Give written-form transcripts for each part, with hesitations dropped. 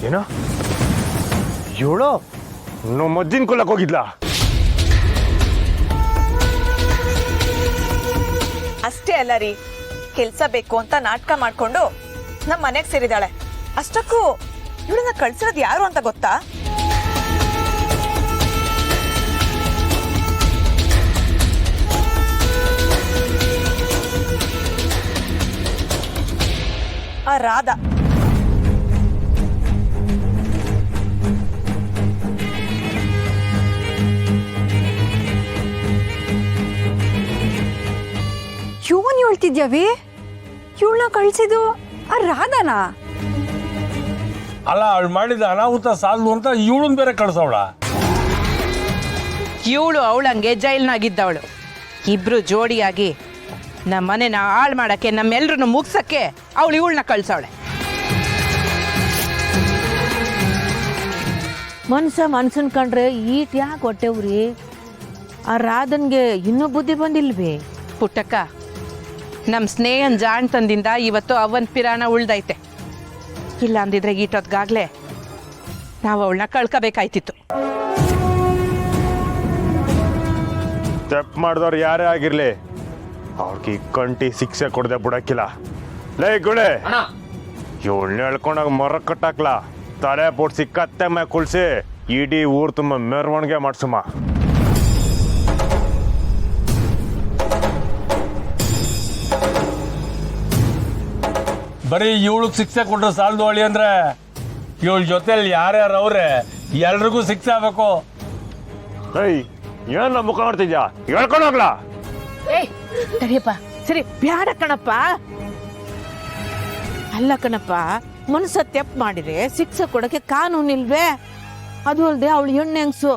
ಏನೋ ಇವಳು ನಮ್ಮ ಅಜ್ಜಿನ ಕೊಲ್ಲಕ್ಕೆ ಹೋಗಿದ್ಲಾ? ಅಷ್ಟೇ ಅಲ್ಲ ರೀ, ಕೆಲ್ಸ ಬೇಕು ಅಂತ ನಾಟಕ ಮಾಡ್ಕೊಂಡು ನಮ್ಮ ಮನೆಗೆ ಸೇರಿದಾಳೆ. ಅಷ್ಟಕ್ಕೂ ಇವಳನ್ನ ಕಳ್ಸಿರೋದು ಯಾರು ಅಂತ ಗೊತ್ತಾ? ಆ ರಾಧಾ. ಇವನ್ ಹೇಳ್ತಿದ್ಯಾವಿ? ಇವಳನ್ನ ಕಳ್ಸಿದ್ದು ಆ ರಾಧಾನ? ಅಲ್ಲ, ಅವಳು ಮಾಡಿದ ಅನಾಹುತ ಸಾಲದು ಅಂತ ಇವಳನ್ನ ಬೇರೆ ಕಳ್ಸವಳ. ಇವಳು ಅವಳಂಗೆ ಜೈಲ್ನಾಗಿದ್ದವಳು. ಇಬ್ರು ಜೋಡಿಯಾಗಿ ನಮ್ಮ ಮನೆನ ಹಾಳು ಮಾಡಕ್ಕೆ, ನಮ್ಮೆಲ್ರನ್ನು ಮುಗ್ಸಕ್ಕೆ ಅವಳು ಇವಳನ್ನ ಕಳ್ಸವಳೆ. ಮನ್ಸನ್ ಕಂಡ್ರೆ ಈಟ್ ಯಾಕೆ ಹೊಟ್ಟೆವ್ರಿ? ಆ ರಾಧನ್ಗೆ ಇನ್ನೂ ಬುದ್ಧಿ ಬಂದಿಲ್ವೇ? ಪುಟ್ಟಕ್ಕ, ನಮ್ಮ ಸ್ನೇಹನ್ ಜಾಣ್ತನದಿಂದ ಇವತ್ತು ಅವನ್ ಪಿರಾಣ ಉಳ್ದೈತೆ. ಇಲ್ಲ ಅಂದಿದ್ರೆ ಈಟೊತ್ಗಾಗ್ಲೇ ನಾವು ಅವಳನ್ನ ಕಳ್ಕೋಬೇಕಾಯ್ತಿತ್ತು. ತಪ್ಪು ಮಾಡಿದವ್ರು ಯಾರೇ ಆಗಿರ್ಲಿ, ಅವ್ರಿಗೆ ಕಂಟಿ ಶಿಕ್ಷೆ ಕೊಡದೆ ಬಿಡಕ್ಕಿಲ್ಲ. ಲೇ ಗುಳೆ, ಇವಳನ್ನ ಹೇಳ್ಕೊಂಡಾಗ ಮರ ಕಟ್ಟಾಕ್ಲ, ತಲೆ ಪೋಡ್ಸಿ ಕತ್ತೆ ಮ್ಯಾಗ ಕುಳ್ಸಿ ಇಡೀ ಊರು ತುಂಬ ಮೆರವಣಿಗೆ ಮಾಡ್ಸುಮ್ಮ. ಬರೀ ಇವಳಿಗೆ ಶಿಕ್ಷೆ ಕೊಟ್ರೆ ಸಾಲದು ಅಳಿ ಅಂದ್ರೆ ಇವಳ ಜೊತೆಲಿ ಯಾರ್ಯಾರು ಅವ್ರೆ ಎಲ್ರಿಗೂ ಶಿಕ್ಷೆ ಆಗ್ಬೇಕು. ಏಯ್, ಏನ್ ನಮ್ಮ ಮುಖ ಮಾಡ್ತಿದ್ಯಾ? ಹೇಳ್ಕೊಂಡು ಹೋಗ್ಲಾ? ಏಯ್ ಸರಿಯಪ್ಪ, ಸರಿ ಬ್ಯಾಡ ಕಣಪ್ಪ. ಅಲ್ಲ ಕಣಪ್ಪ, ಮನ್ಸ ತೆಪ್ಪು ಮಾಡಿದ್ರೆ ಶಿಕ್ಷೆ ಕೊಡಕ್ಕೆ ಕಾನೂನಿಲ್ವೇ? ಅದು ಅಲ್ದೆ ಅವಳು ಹೆಣ್ಣು ಹೆಂಗ್ಸು,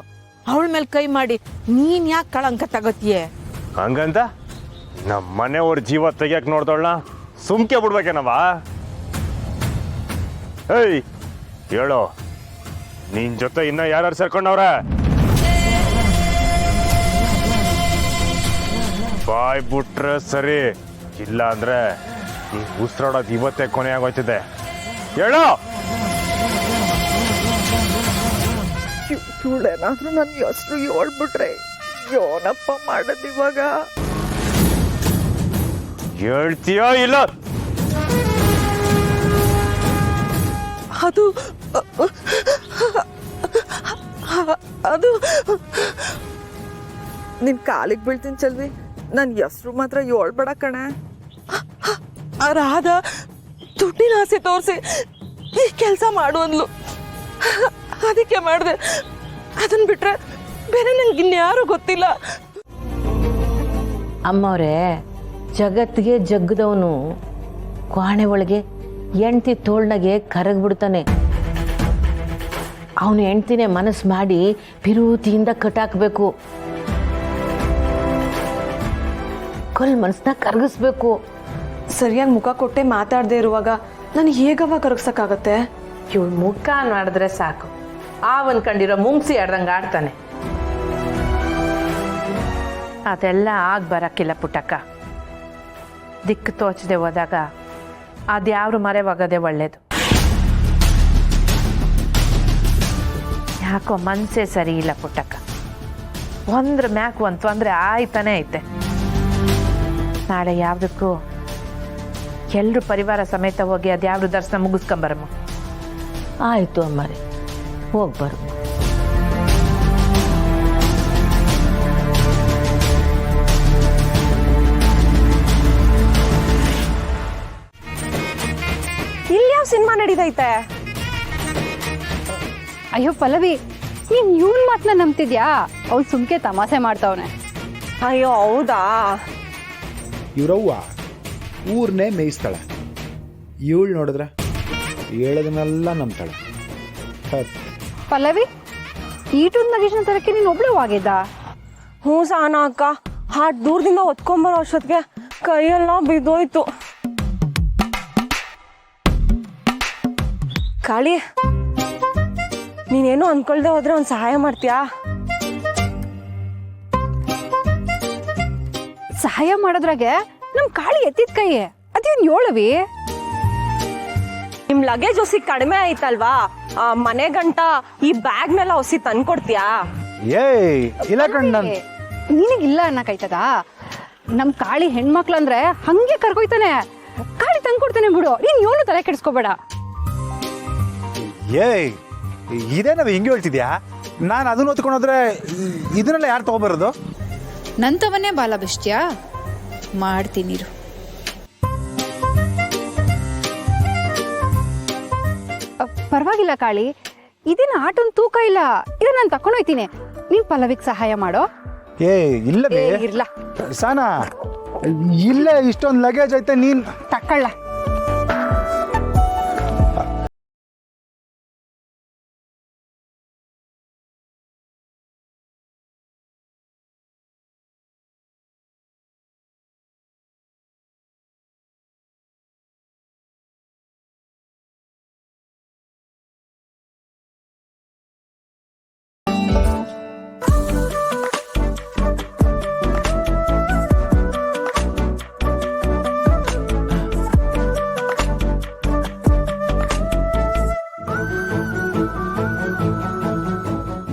ಅವಳ ಮೇಲೆ ಕೈ ಮಾಡಿ ನೀನ್ ಯಾಕೆ ಕಳಂಕ ತಗೋತಿಯೇ? ಹಂಗಂತ ನಮ್ಮ ಮನೆಯವ್ರ ಜೀವ ತೆಗಿಯಕ್ ನೋಡ್ದವಳ ಸುಮ್ಕೆ ಬಿಡ್ಬೇಕೇನವ? ಏಯ್ ಹೇಳೋ, ನಿನ್ ಜೊತೆ ಇನ್ನ ಯಾರು ಸೇರ್ಕೊಂಡವ್ರ? ಬಾಯ್ ಬಿಟ್ರೆ ಸರಿ, ಇಲ್ಲ ಅಂದ್ರೆ ನೀ ಉಸಿರಾಡೋದು ಇವತ್ತೇ ಕೊನೆ ಆಗೋಯ್ತಿದೆ. ಹೇಳೋ. ಇವಳೇನಾದ್ರೂ ನನ್ನ ಹೆಸರು ಹೇಳ್ಬಿಟ್ರೆ ಏನಪ್ಪ ಮಾಡೋದು ಇವಾಗ? ಹೇಳ್ತೀಯೋ ಇಲ್ಲ? ಅದು ಅದು ನಿನ್ ಕಾಲಿಗೆ ಬೀಳ್ತೀನಿ ಚಲ್ವಿ, ನನ್ನ ಹೆಸರು ಮಾತ್ರ ಹೇಳ್ಬೇಡ ಕಣೆ. ರಾಧಾ ದುಡ್ಡಿನ ಆಸೆ ತೋರಿಸಿ ಈ ಕೆಲಸ ಮಾಡು ಅಂದ್ಲು, ಅದಕ್ಕೆ ಮಾಡಿದೆ. ಅದನ್ನ ಬಿಟ್ರೆ ಬೇರೆ ನಂಗೆ ಇನ್ಯಾರು ಗೊತ್ತಿಲ್ಲ. ಅಮ್ಮವ್ರೆ, ಜಗತ್ತಿಗೆ ಜಗ್ಗದವನು ಕ್ವಾಣೆ ಒಳಗೆ ಹೆಂಡ್ತಿ ತೋಳ್ನಾಗೆ ಕರಗ್ಬಿಡ್ತಾನೆ. ಅವನು ಹೆಂಡ್ತಿನೇ ಮನಸ್ಸು ಮಾಡಿ ಪಿರೂತಿಯಿಂದ ಕಟ್ಟಾಕ್ಬೇಕು, ಕಲ್ ಮನಸ್ಸನ್ನ ಕರಗಿಸ್ಬೇಕು. ಸರಿಯಾಗಿ ಮುಖ ಕೊಟ್ಟೆ ಮಾತಾಡದೆ ಇರುವಾಗ ನಾನು ಹೇಗವ ಕರಗ್ಸಕ್ಕಾಗತ್ತೆ? ಇವಳು ಮುಖ ಮಾಡಿದ್ರೆ ಸಾಕು, ಅವನ್ ಕಂಡಿರೋ ಮುಂಗ್ಸಿ ಆಡ್ದಂಗೆ ಆಡ್ತಾನೆ. ಅದೆಲ್ಲ ಆಗ ಬರಕ್ಕಿಲ್ಲ ಪುಟ್ಟಕ್ಕ. ದಿಕ್ಕು ತೋಚದೆ ಹೋದಾಗ ಅದ್ಯಾವ್ರು ಮರೆವಾಗದೆ ಒಳ್ಳೇದು. ಯಾಕೋ ಮನ್ಸೇ ಸರಿ ಇಲ್ಲ ಪುಟ್ಟಕ್ಕ. ಒಂದ್ರ ಮ್ಯಾಕ್ ಒಂದು ತೊಂದರೆ ಆಯ್ತಾನೆ ಐತೆ. ನಾಳೆ ಯಾವುದಕ್ಕೂ ಎಲ್ಲರೂ ಪರಿವಾರ ಸಮೇತ ಹೋಗಿ ಅದ್ಯಾವ್ರು ದರ್ಶನ ಮುಗಿಸ್ಕೊಂಬರಮ್ಮ. ಆಯಿತು ಅಮ್ಮರೇ, ಹೋಗ್ಬರು. ಇಲ್ಲಿ ಯಾವ ಸಿನಿಮಾ ನಡೀತೈತೆ? ಅಯ್ಯೋ ಪಲ್ಲವಿ, ನೀನ್ ಇವನ್ ಮಾತನ್ನ ನಂಬ್ತಿದ್ಯಾ? ಅವ್ಳು ಸುಮ್ಕೆ ತಮಾಷೆ ಮಾಡ್ತಾವನೆ. ಅಯ್ಯೋ ಹೌದಾ? ಇವ್ರವ್ವ ಊರ್ನೇ ಮೇಯಿಸ್ತಾಳೆ. ಇವಳು ನೋಡಿದ್ರೆ ಹೇಳೋದನ್ನೆಲ್ಲ ನಂಬ್ತಾಳೆ. ಪಲ್ಲವಿ, ಈಟೊಂದು ನಗೇಶನ ತರಕ್ಕೆ ನೀನು ಒಬ್ಳು ಆಗಿದ್ದ? ಹ್ಞೂ ಸಾನ ಅಕ್ಕ, ಹಾಟ್ ದೂರದಿಂದ ಹೊತ್ಕೊಂಬರೋ ಅಷ್ಟೊತ್ತಿಗೆ ಕೈಯೆಲ್ಲ ಬಿದ್ದೋಯ್ತು. ಕಾಳಿ, ನೀನೇನು ಅನ್ಕೊಳ್ದೆ ಹೋದ್ರೆ ಒಂದು ಸಹಾಯ ಮಾಡ್ತೀಯಾ? ಸಹಾಯ ಮಾಡೋದ್ರಾಗೆ ನಮ್ ಕಾಳಿ ಎತ್ತಿದ ಕೈ ಅದೇನ್ ಹೇಳವಿ? ನಿಮ್ ಲಗೇಜ್ ಹೊಸಿ ಕಡಿಮೆ ಆಯ್ತಲ್ವಾ, ಮನೆ ಗಂಟ ಈ ಬ್ಯಾಗ್ ಮೇಲೆ ಔಷಧಿ ತಂದ್ಕೊಡ್ತೀಯಾ? ಏಯ್ ಇಲ್ಲ ಕಣ್ ನಾನು ನಿನಗಿಲ್ಲ ಅನ್ನಕಾಯ್ತದ? ನಮ್ ಕಾಳಿ ಹೆಣ್ಮಕ್ಳು ಅಂದ್ರೆ ಹಂಗೆ ಕರ್ಕೊಯ್ತಾನೆ. ಕಾಳಿ ತಂದ್ಕೊಡ್ತಾನೆ ಬಿಡು, ನೀನ್ ಇವನು ತಲೆ ಕೆಡಿಸ್ಕೋಬೇಡ. ಏಯ್ ಇದೇನದು ಹಿಂಗೆ ಹೇಳ್ತಿದ್ಯಾ? ನಾನು ಅದನ್ನ ಹೊತ್ಕೊಂಡೋದ್ರೆ ಇದನ್ನೆಲ್ಲ ಯಾರು ತಗೊಬರೋದು? ನಂತವನ್ನೇ ಬಾಲ ಬಿಷ್ಟ್ಯಾ ಮಾಡ್ತೀನಿರು. ಪರವಾಗಿಲ್ಲ ಕಾಳಿ, ಇದೇನು ಆಟೋನ್ ತೂಕ ಇಲ್ಲ, ಇದನ್ನ ನಾನು ತಕೊಂಡೋಯ್ತೀನಿ. ನೀನ್ ಪಲ್ಲವಿಗೆ ಸಹಾಯ ಮಾಡೋ. ಏ ಇಲ್ಲ ಬೇ ಇರ್ಲ ಸಾನಾ, ಇಲ್ಲೇ ಇಷ್ಟೊಂದು ಲಗೇಜ್ ಐತೆ, ನೀನ್ ತಕ್ಕಳ್ಳ.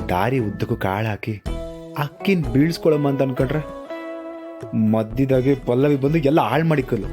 ದಾರಿ ಉದ್ದಕ್ಕೂ ಕಾಳು ಹಾಕಿ ಅಕ್ಕಿನ ಬೀಳ್ಸ್ಕೊಳಮ್ಮ ಅಂತ ಅನ್ಕೊಂಡ್ರೆ ಮಧ್ಯದಾಗೆ ಪಲ್ಲವಿ ಬಂದು ಎಲ್ಲ ಹಾಳು ಮಾಡಿಕಲ್ಲು.